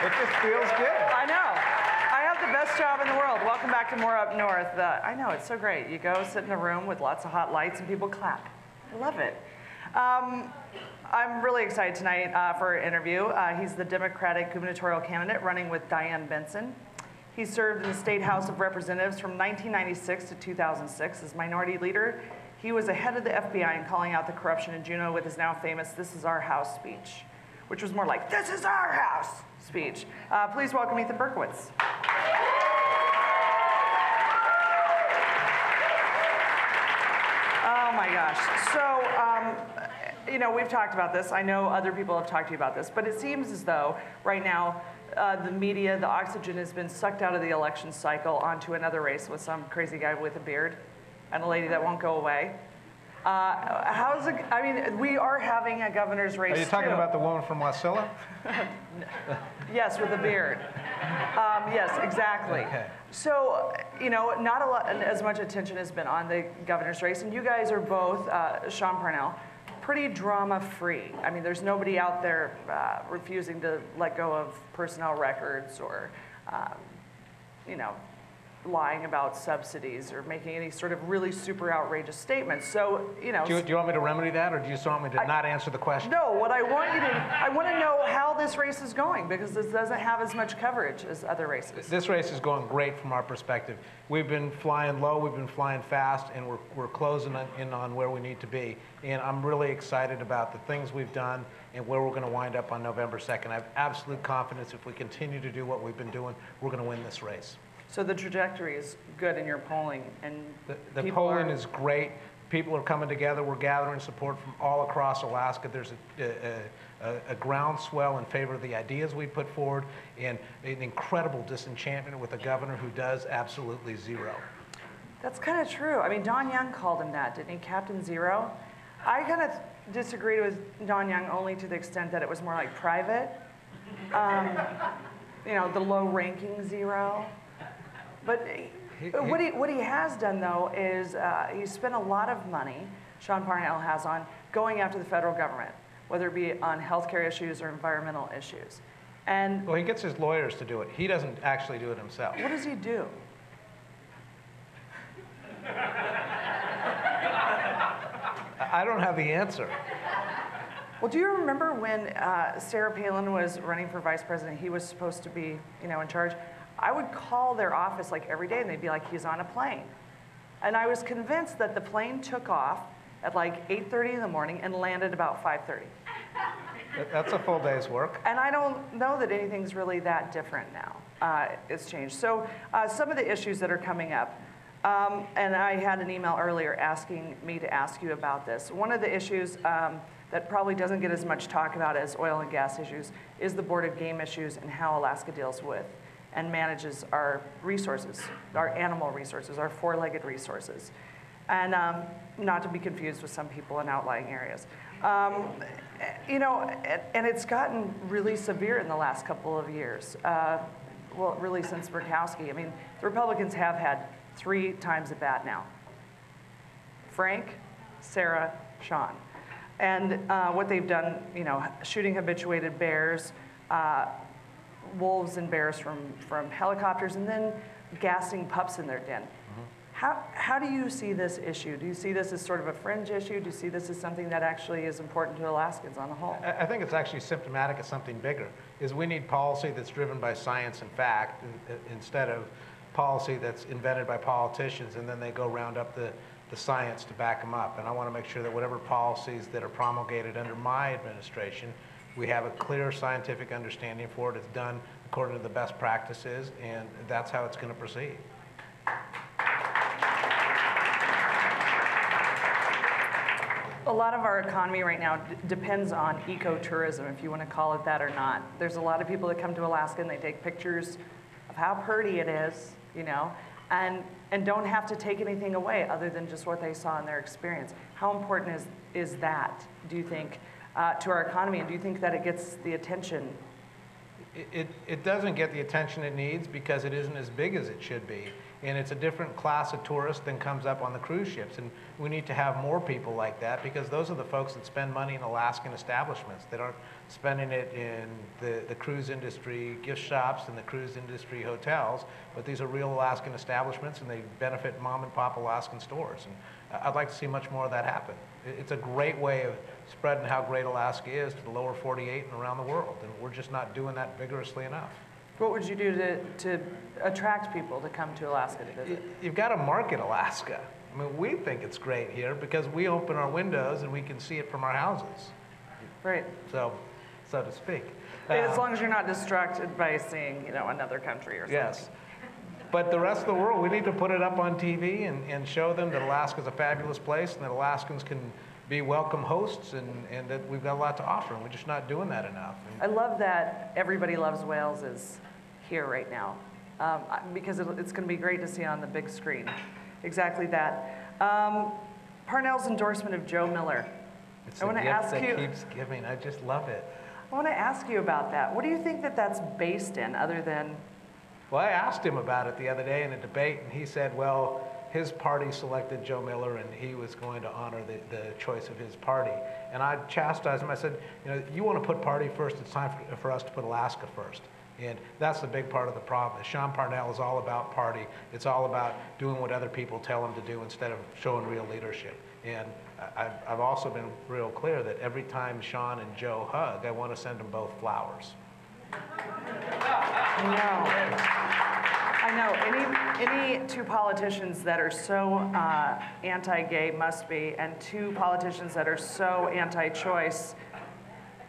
It just feels good. I know. I have the best job in the world. Welcome back to More Up North. I know, it's so great. You go sit in a room with lots of hot lights and people clap. I love it. I'm really excited tonight for our interview. He's the Democratic gubernatorial candidate running with Diane Benson. He served in the State House of Representatives from 1996 to 2006 as minority leader. He was ahead of the FBI in calling out the corruption in Juneau with his now famous "This is our house" speech, which was more like "This is our house" speech. Please welcome Ethan Berkowitz. Oh my gosh. So, you know, we've talked about this. I know other people have talked to you about this, but it seems as though right now the media, the oxygen has been sucked out of the election cycle onto another race with some crazy guy with a beard and a lady that won't go away. How's it? I mean, we are having a governor's race. Are you talking about the woman from Wasilla? Yes, with a beard. Yes, exactly. Okay. So, you know, not a lot, as much attention has been on the governor's race, and you guys are both, Sean Parnell, pretty drama-free. I mean, there's nobody out there refusing to let go of personnel records or, you know, lying about subsidies or making any sort of really super outrageous statements. So, you know. Do you want me to remedy that, or do you just want me to not answer the question? No, what I want you to, I want to know how this race is going, because this doesn't have as much coverage as other races. This race is going great from our perspective. We've been flying low, we've been flying fast, and we're closing in on where we need to be. And I'm really excited about the things we've done and where we're going to wind up on November 2nd. I have absolute confidence if we continue to do what we've been doing, we're going to win this race. So the trajectory is good in your polling, and the polling is great. People are coming together. We're gathering support from all across Alaska. There's a groundswell in favor of the ideas we put forward, and an incredible disenchantment with a governor who does absolutely zero. That's kind of true. I mean, Don Young called him that, didn't he? Captain Zero. I kind of disagreed with Don Young only to the extent that it was more like private. You know, the low-ranking zero. But what he has done, though, is he's spent a lot of money, Sean Parnell has, on going after the federal government, whether it be on healthcare issues or environmental issues. And well, he gets his lawyers to do it. He doesn't actually do it himself. What does he do? I don't have the answer. Well, do you remember when Sarah Palin was running for vice president? He was supposed to be, you know, in charge. I would call their office like every day, and they'd be like, "He's on a plane." And I was convinced that the plane took off at like 8:30 in the morning and landed about 5:30. That's a full day's work. And I don't know that anything's really that different now. It's changed. So some of the issues that are coming up, and I had an email earlier asking me to ask you about this. One of the issues that probably doesn't get as much talk about as oil and gas issues is the Board of Game issues and how Alaska deals with and manages our resources, our animal resources, our four-legged resources. And not to be confused with some people in outlying areas. You know, and it's gotten really severe in the last couple of years. Well, really since Berkowitz. I mean, the Republicans have had 3 times at bat now. Frank, Sarah, Sean. And what they've done, you know, shooting habituated bears, wolves and bears from helicopters, and then gassing pups in their den. Mm-hmm. How do you see this issue? Do you see this as sort of a fringe issue? Do you see this as something that actually is important to Alaskans on the whole? I think it's actually symptomatic of something bigger, is we need policy that's driven by science and fact instead of policy that's invented by politicians and then they go round up the science to back them up. And I want to make sure that whatever policies that are promulgated under my administration, we have a clear scientific understanding for it. It's done according to the best practices, and that's how it's going to proceed. A lot of our economy right now depends on ecotourism, if you want to call it that or not. There's a lot of people that come to Alaska and they take pictures of how pretty it is, you know, and don't have to take anything away other than just what they saw in their experience. How important is that, do you think, to our economy, and do you think that it gets the attention? It doesn't get the attention it needs because it isn't as big as it should be. And it's a different class of tourist than comes up on the cruise ships. And we need to have more people like that, because those are the folks that spend money in Alaskan establishments that aren't spending it in the cruise industry gift shops and the cruise industry hotels, but these are real Alaskan establishments, and they benefit mom and pop Alaskan stores. And I'd like to see much more of that happen. It's a great way of spreading how great Alaska is to the lower 48 and around the world, and we're just not doing that vigorously enough. What would you do to attract people to come to Alaska to visit? You've got to market Alaska. I mean, we think it's great here because we open our windows and we can see it from our houses. Right. So to speak. As long as you're not distracted by seeing, another country or something. Yes. But the rest of the world, we need to put it up on TV and show them that Alaska's a fabulous place and that Alaskans can be welcome hosts and that we've got a lot to offer, and we're just not doing that enough. I love that Everybody Loves Whales is here right now, because it's going to be great to see on the big screen. Exactly that. Parnell's endorsement of Joe Miller. It's a gift that keeps giving. I just love it. I want to ask you about that. What do you think that's based in, other than? Well, I asked him about it the other day in a debate, and he said, well, his party selected Joe Miller, and he was going to honor the choice of his party. And I chastised him. I said, you want to put party first, it's time for us to put Alaska first. And that's the big part of the problem. Sean Parnell is all about party. It's all about doing what other people tell him to do instead of showing real leadership. And I've also been real clear that every time Sean and Joe hug, I want to send them both flowers. I know. Any two politicians that are so anti-gay must be, and two politicians that are so anti-choice,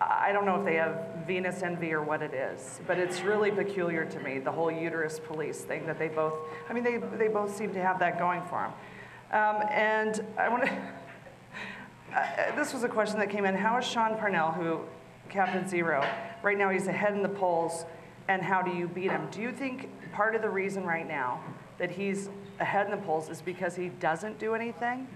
I don't know if they have Venus envy or what it is, but it's really peculiar to me, the whole uterus police thing that they both, they both seem to have that going for them. And I want to, this was a question that came in. How is Sean Parnell, who Captain Zero, right now he's ahead in the polls, and how do you beat him? Do you think part of the reason right now that he's ahead in the polls is because he doesn't do anything?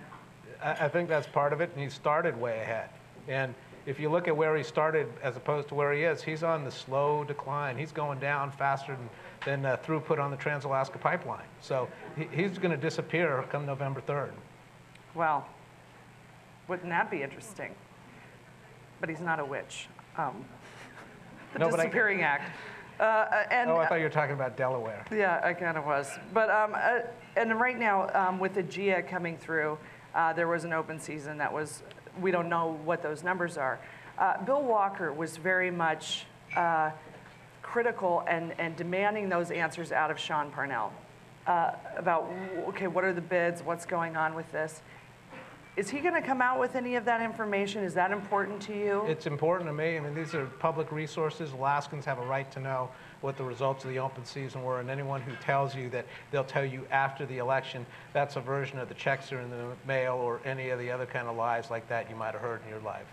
I think that's part of it, and he started way ahead. And if you look at where he started as opposed to where he is, he's on the slow decline. He's going down faster than throughput on the Trans-Alaska Pipeline. So he's going to disappear come November 3rd. Well, wouldn't that be interesting? But he's not a witch. The Disappearing Act. I thought you were talking about Delaware. Yeah, I kind of was. But and right now, with the GIA coming through, there was an open season that was, we don't know what those numbers are. Bill Walker was very much critical and demanding those answers out of Sean Parnell about, okay, what are the bids? What's going on with this? Is he going to come out with any of that information? Is that important to you? It's important to me. I mean, these are public resources. Alaskans have a right to know what the results of the open season were, and anyone who tells you that they'll tell you after the election, that's a version of the checks are in the mail or any of the other kind of lies like that you might have heard in your life.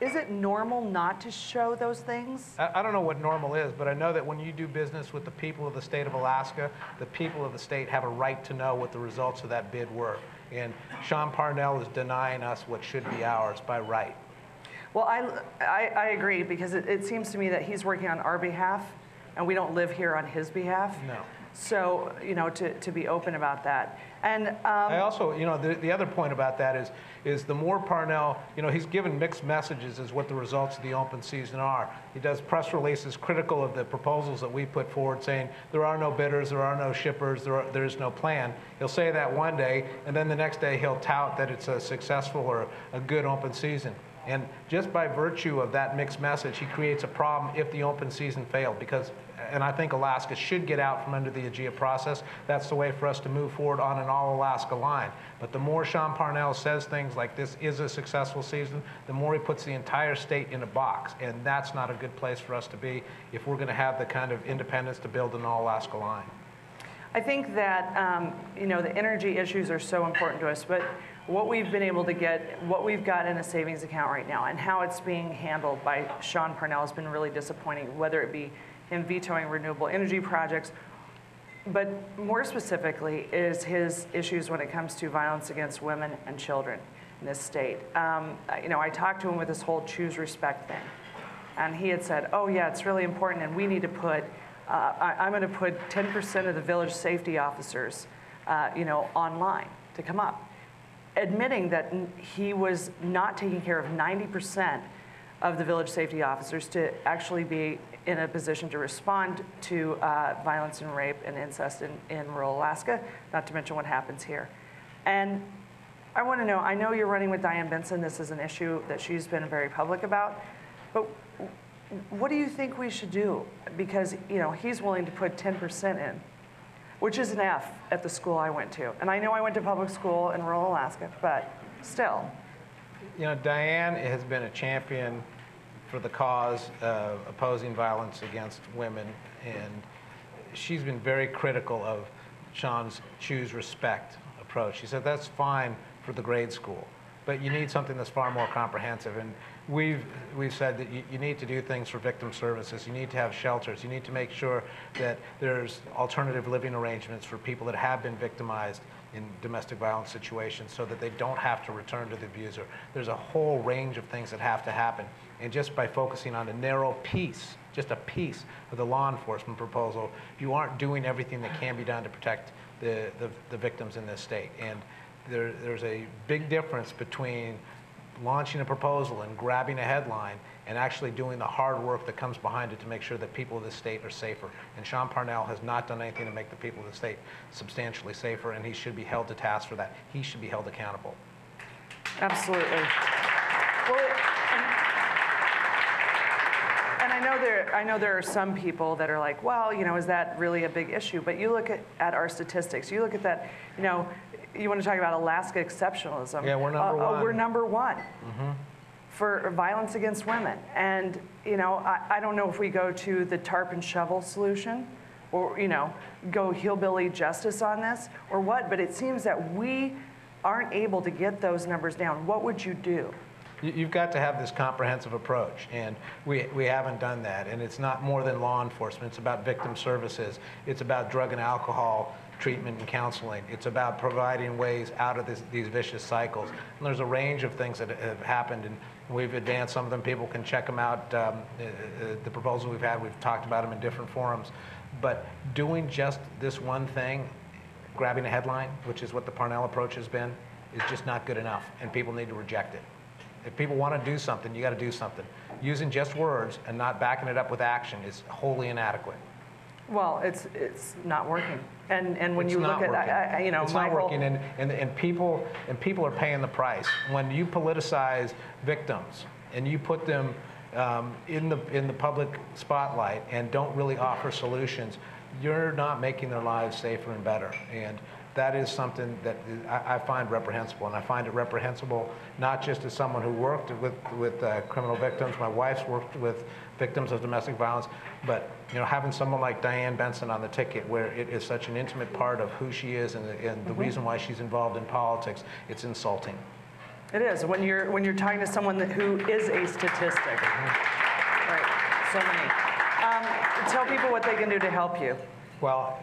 Is it normal not to show those things? I don't know what normal is, but I know that when you do business with the people of the state of Alaska, the people of the state have a right to know what the results of that bid were. And Sean Parnell is denying us what should be ours by right. Well, I agree, because it seems to me that he's working on our behalf, and we don't live here on his behalf. No. So, to be open about that. And I also, the other point about that is the more Parnell, he's given mixed messages as what the results of the open season are. He does press releases critical of the proposals that we put forward, saying there are no bidders, there are no shippers, there is no plan. He'll say that one day, and then the next day he'll tout that it's a successful or a good open season. And just by virtue of that mixed message, he creates a problem if the open season failed, and I think Alaska should get out from under the AGIA process. That's the way for us to move forward on an all-Alaska line. But the more Sean Parnell says things like this is a successful season, the more he puts the entire state in a box. And that's not a good place for us to be if we're going to have the kind of independence to build an all-Alaska line. I think that, the energy issues are so important to us, but what we've been able to get, what we've got in a savings account right now, and how it's being handled by Sean Parnell has been really disappointing, whether it be him vetoing renewable energy projects, but more specifically is his issues when it comes to violence against women and children in this state. I talked to him with this whole choose respect thing, and he had said, oh yeah, it's really important, and we need to put I'm going to put 10% of the village safety officers, online to come up, admitting that he was not taking care of 90% of the village safety officers to actually be in a position to respond to violence and rape and incest in rural Alaska, not to mention what happens here. And I want to know, I know you're running with Diane Benson. This is an issue that she's been very public about, but what do you think we should do? Because, he's willing to put 10% in, which is an F at the school I went to. And I know I went to public school in rural Alaska, but still. Diane has been a champion for the cause of opposing violence against women, and she's been very critical of Sean's choose respect approach. She said that's fine for the grade school, but you need something that's far more comprehensive. And we've said that you need to do things for victim services. You need to have shelters. You need to make sure that there's alternative living arrangements for people that have been victimized in domestic violence situations so that they don't have to return to the abuser. There's a whole range of things that have to happen. And just by focusing on a narrow piece, just a piece of the law enforcement proposal, you aren't doing everything that can be done to protect the victims in this state. And there's a big difference between launching a proposal and grabbing a headline and actually doing the hard work that comes behind it to make sure that people of this state are safer. And Sean Parnell has not done anything to make the people of the state substantially safer, and he should be held to task for that. He should be held accountable. Absolutely. Well, and I know there are some people that are like, well, is that really a big issue? But you look at our statistics. You look at that, you want to talk about Alaska exceptionalism. Yeah, we're number one. We're number one for violence against women. And, I don't know if we go to the tarp and shovel solution or, go hillbilly justice on this or what, but it seems that we aren't able to get those numbers down. What would you do? You've got to have this comprehensive approach, and we haven't done that. And it's not more than law enforcement. It's about victim services. It's about drug and alcohol treatment and counseling. It's about providing ways out of these vicious cycles. And there's a range of things that have happened, and we've advanced some of them. People can check them out. The proposals we've had, we've talked about them in different forums. But doing just this one thing, grabbing a headline, which is what the Parnell approach has been, is just not good enough, and people need to reject it. If people want to do something, you got to do something. Using just words and not backing it up with action is wholly inadequate. Well, it's not working. And when it's you look at, it's not working, and people are paying the price. When you politicize victims and you put them in the public spotlight and don't really offer solutions, you're not making their lives safer and better. And that is something that I find reprehensible, and I find it reprehensible not just as someone who worked with criminal victims. My wife's worked with victims of domestic violence, but having someone like Diane Benson on the ticket, where it is such an intimate part of who she is and the reason why she's involved in politics, it's insulting. It is when you're talking to someone who is a statistic. Right. So many. Tell people what they can do to help you. Well,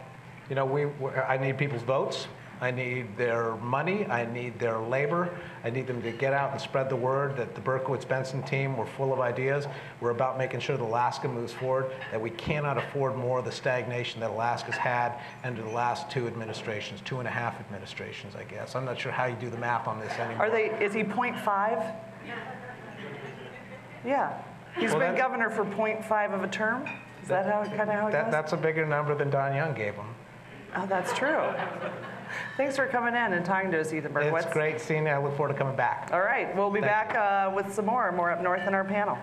I need people's votes. I need their money. I need their labor. I need them to get out and spread the word that the Berkowitz-Benson team, we're full of ideas. We're about making sure that Alaska moves forward, that we cannot afford more of the stagnation that Alaska's had under the last 2 administrations, 2.5 administrations, I guess. I'm not sure how you do the math on this anymore. Is he 0.5? Yeah. He's been governor for 0.5 of a term? Is that kind of how it goes? That's a bigger number than Don Young gave him. Oh, that's true. Thanks for coming in and talking to us, Ethan Berkowitz. It's great seeing you. I look forward to coming back. All right. We'll be back with some more up north in our panel.